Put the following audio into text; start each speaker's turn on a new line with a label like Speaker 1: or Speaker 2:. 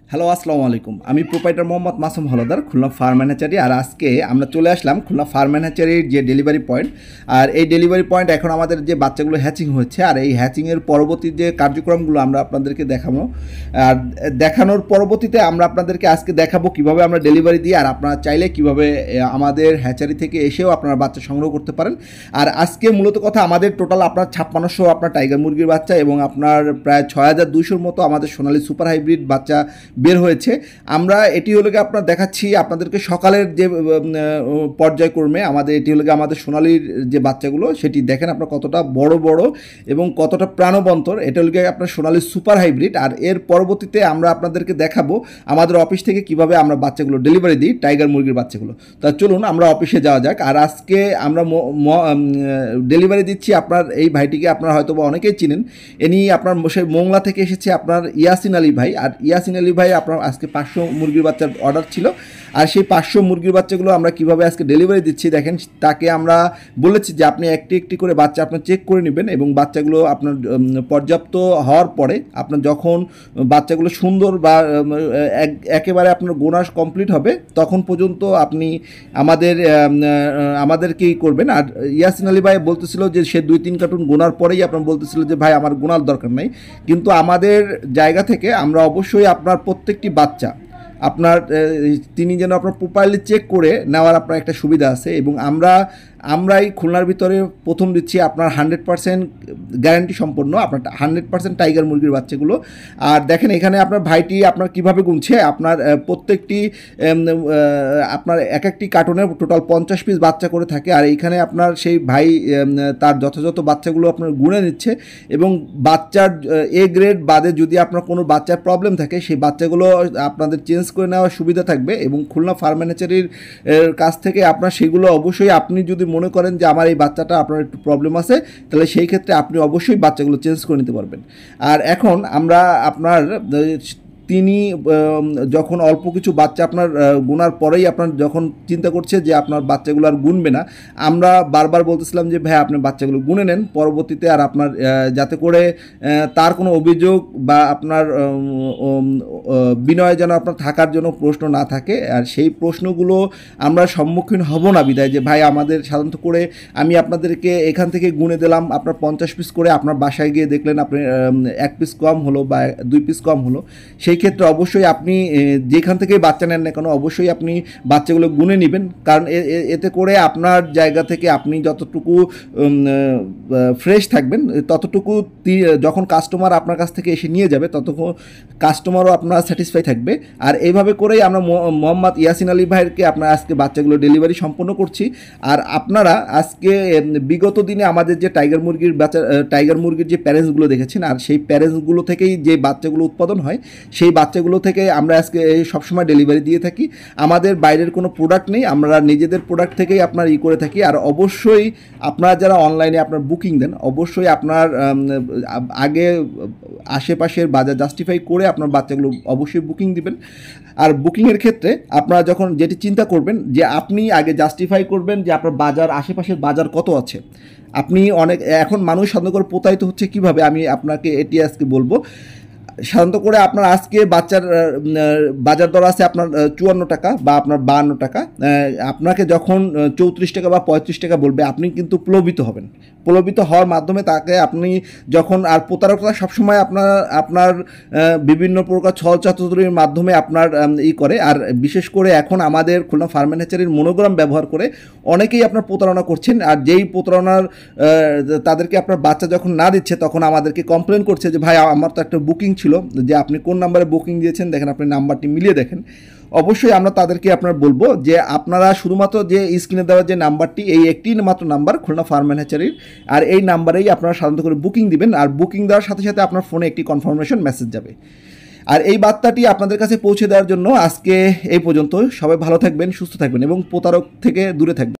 Speaker 1: Hello, আসসালামু আলাইকুম। আমি proprietor Mohammad Masum Haldar, Khulna farm and hatchery. আর আজকে আমরা চলে আসলাম খুলনা ফার্ম অ্যান্ড হ্যাচারির যে ডেলিভারি পয়েন্ট। আর এই ডেলিভারি পয়েন্ট এখন আমাদের যে বাচ্চাগুলো হ্যাচিং হচ্ছে, আর এই হ্যাচিংয়ের পরবর্তী যে কার্যক্রমগুলো আমরা আপনাদেরকে দেখাবো। আর দেখানোর পরবর্তীতে আমরা আপনাদেরকে আজকে দেখাবো কিভাবে আমরা ডেলিভারি দিই, আর আপনারা চাইলে কিভাবে আমাদের হ্যাচারি থেকে এসেও আপনারা বাচ্চা সংগ্রহ করতে পারেন। আর আজকে মূলত কথা আমাদের টোটাল আপনার 5600 আপনার টাইগার মুরগির বাচ্চা এবং আপনার প্রায় 6200 মতো আমাদের সোনালী সুপার হাইব্রিড বাচ্চা বের হয়েছে। আমরা এটি হলো গিয়ে আপনার দেখাচ্ছি আপনাদেরকে সকালের যে পর্যায়ক্রমে আমাদের এটি হলো গিয়ে আমাদের সোনালীর যে বাচ্চাগুলো, সেটি দেখেন আপনার কতটা বড় বড় এবং কতটা প্রাণবন্তর। এটা হলো গিয়ে আপনার সোনালী সুপার হাইব্রিড। আর এর পরবর্তীতে আমরা আপনাদেরকে দেখাবো আমাদের অফিস থেকে কিভাবে আমরা বাচ্চাগুলো ডেলিভারি দিই, টাইগার মুরগির বাচ্চাগুলো। তা চলুন আমরা অফিসে যাওয়া যাক। আর আজকে আমরা ডেলিভারি দিচ্ছি আপনার এই ভাইটিকে আপনারা হয়তো বা অনেকেই চিনেন। ইনি আপনার সেই মোংলা থেকে এসেছে আপনার ইয়াসিন আলী ভাই। আর ইয়াসিন আলী ভাই আপনার আজকে 500 মুরগির বাচ্চার অর্ডার ছিল। আর সেই 500 মুরগির বাচ্চাগুলো আমরা কিভাবে আজকে ডেলিভারি দিচ্ছি দেখেন। তাকে আমরা বলেছি যে আপনি একটি একটি করে বাচ্চা আপনার চেক করে নেবেন এবং বাচ্চাগুলো আপনার পর্যাপ্ত হওয়ার পরে আপনার যখন বাচ্চাগুলো সুন্দর বা একেবারে আপনার গোনাস কমপ্লিট হবে তখন পর্যন্ত আপনি আমাদেরকেই করবেন। আর ইয়াসিন আলী ভাই বলতেছিল যে সে 2-3 কার্টুন গোনার পরেই আপনার বলতেছিল যে ভাই আমার গোনার দরকার নাই। কিন্তু আমাদের জায়গা থেকে আমরা অবশ্যই আপনার প্রত্যেকটি বাচ্চা আপনার তিনি যেন আপনার প্রপারলি চেক করে নেওয়ার আপনার একটা সুবিধা আছে। এবং আমরাই খুলনার ভিতরে প্রথম দিচ্ছি আপনার 100% গ্যারান্টি সম্পন্ন আপনার 100% টাইগার মুরগির বাচ্চাগুলো। আর দেখেন এখানে আপনার ভাইটি আপনার কীভাবে গুনছে, আপনার প্রত্যেকটি আপনার এক একটি কার্টুনে টোটাল 50 পিস বাচ্চা করে থাকে। আর এইখানে আপনার সেই ভাই তার যথাযথ বাচ্চাগুলো আপনার গুনে নিচ্ছে এবং বাচ্চার এ গ্রেড বাদে যদি আপনার কোনো বাচ্চার প্রবলেম থাকে সেই বাচ্চাগুলো আপনাদের চেঞ্জ করে নেওয়ার সুবিধা থাকবে। এবং খুলনা ফার্ম অ্যান্ড হ্যাচারির কাছ থেকে আপনার সেগুলো অবশ্যই আপনি যদি মনে করেন যে আমার এই বাচ্চাটা আপনার একটু প্রবলেম আছে, তাহলে সেই ক্ষেত্রে আপনি অবশ্যই বাচ্চাগুলো চেঞ্জ করে নিতে পারবেন। আর এখন আমরা আপনার তিনি যখন অল্প কিছু বাচ্চা আপনার গুনার পরেই আপনার যখন চিন্তা করছে যে আপনার বাচ্চাগুলো আর গুনবে না, আমরা বারবার বলতেছিলাম যে ভাই আপনি বাচ্চাগুলো গুনে নেন পরবর্তীতে, আর আপনার যাতে করে তার কোনো অভিযোগ বা আপনার বিনয় যেন আপনার থাকার জন্য প্রশ্ন না থাকে। আর সেই প্রশ্নগুলো আমরা সম্মুখীন হব না বিদায় যে ভাই আমাদের সাধারণত করে আমি আপনাদেরকে এখান থেকে গুনে দিলাম আপনার 50 পিস করে, আপনার বাসায় গিয়ে দেখলেন আপনি 1 পিস কম হলো বা 2 পিস কম হলো। সেই ক্ষেত্রে অবশ্যই আপনি যেখান থেকে বাচ্চা নেন না কেন অবশ্যই আপনি বাচ্চাগুলো গুনে নেবেন। কারণ এতে করে আপনার জায়গা থেকে আপনি যতটুকু ফ্রেশ থাকবেন ততটুকু যখন কাস্টমার আপনার কাছ থেকে এসে নিয়ে যাবে ততক্ষণ কাস্টমারও আপনার স্যাটিসফাই থাকবে। আর এইভাবে করেই আমরা মোহাম্মদ ইয়াসিন আলী ভাইয়েরকে আপনার আজকে বাচ্চাগুলো ডেলিভারি সম্পন্ন করছি। আর আপনারা আজকে বিগত দিনে আমাদের যে টাইগার মুরগির যে প্যারেন্টসগুলো দেখেছেন, আর সেই প্যারেন্টসগুলো থেকেই যে বাচ্চাগুলো উৎপাদন হয় সেই বাচ্চাগুলো থেকে আমরা আজকে সবসময় ডেলিভারি দিয়ে থাকি। আমাদের বাইরের কোনো প্রোডাক্ট নেই, আমরা নিজেদের প্রোডাক্ট থেকেই আপনার করে থাকি। আর অবশ্যই আপনারা যারা অনলাইনে আপনার বুকিং দেন অবশ্যই আপনার আগে আশেপাশের বাজার জাস্টিফাই করে আপনার বাচ্চাগুলো অবশ্যই বুকিং দিবেন। আর বুকিংয়ের ক্ষেত্রে আপনারা যখন যেটি চিন্তা করবেন যে আপনি আগে জাস্টিফাই করবেন যে আপনার বাজার আশেপাশের বাজার কত আছে। আপনি এখন মানুষ সন্দেহ করে প্রতারিত হচ্ছে কিভাবে, আমি আপনাকে এটি আজকে বলবো। সাধারণত করে আপনার আজকে বাচ্চার বাজার দর আছে আপনার 54 টাকা বা আপনার 52 টাকা। আপনাকে যখন 34 টাকা বা 35 টাকা বলবে আপনি কিন্তু প্লবিত হবেন। প্লবিত হওয়ার মাধ্যমে তাকে আপনি যখন আর প্রতারকরা সবসময় আপনার বিভিন্ন প্রকার ছল চাতুরির মাধ্যমে আপনার করে। আর বিশেষ করে এখন আমাদের খুলনা ফার্ম অ্যান্ড হ্যাচারির মনোগ্রাম ব্যবহার করে অনেকেই আপনার প্রতারণা করছেন। আর যেই প্রতারণার তাদেরকে আপনার বাচ্চা যখন না দিচ্ছে তখন আমাদেরকে কমপ্লেন করছে যে ভাই আমার তো একটা বুকিং ছিল, যে আপনি কোন নাম্বারে বুকিং দিয়েছেন দেখেন, আপনি নাম্বারটি মিলিয়ে দেখেন। অবশ্যই আমরা তাদেরকে আপনার বলবো যে আপনারা শুধুমাত্র যে স্ক্রিনে দেওয়ার যে নাম্বারটি, এই একটি মাত্র নাম্বার খুলনা ফার্ম অ্যান্ড হ্যাচারির, আর এই নাম্বারেই আপনারা সাধারণত করে বুকিং দিবেন। আর বুকিং দেওয়ার সাথে সাথে আপনার ফোনে একটি কনফার্মেশন মেসেজ যাবে। আর এই বার্তাটি আপনাদের কাছে পৌঁছে দেওয়ার জন্য আজকে এই পর্যন্ত। সবাই ভালো থাকবেন, সুস্থ থাকবেন এবং প্রতারক থেকে দূরে থাকবেন।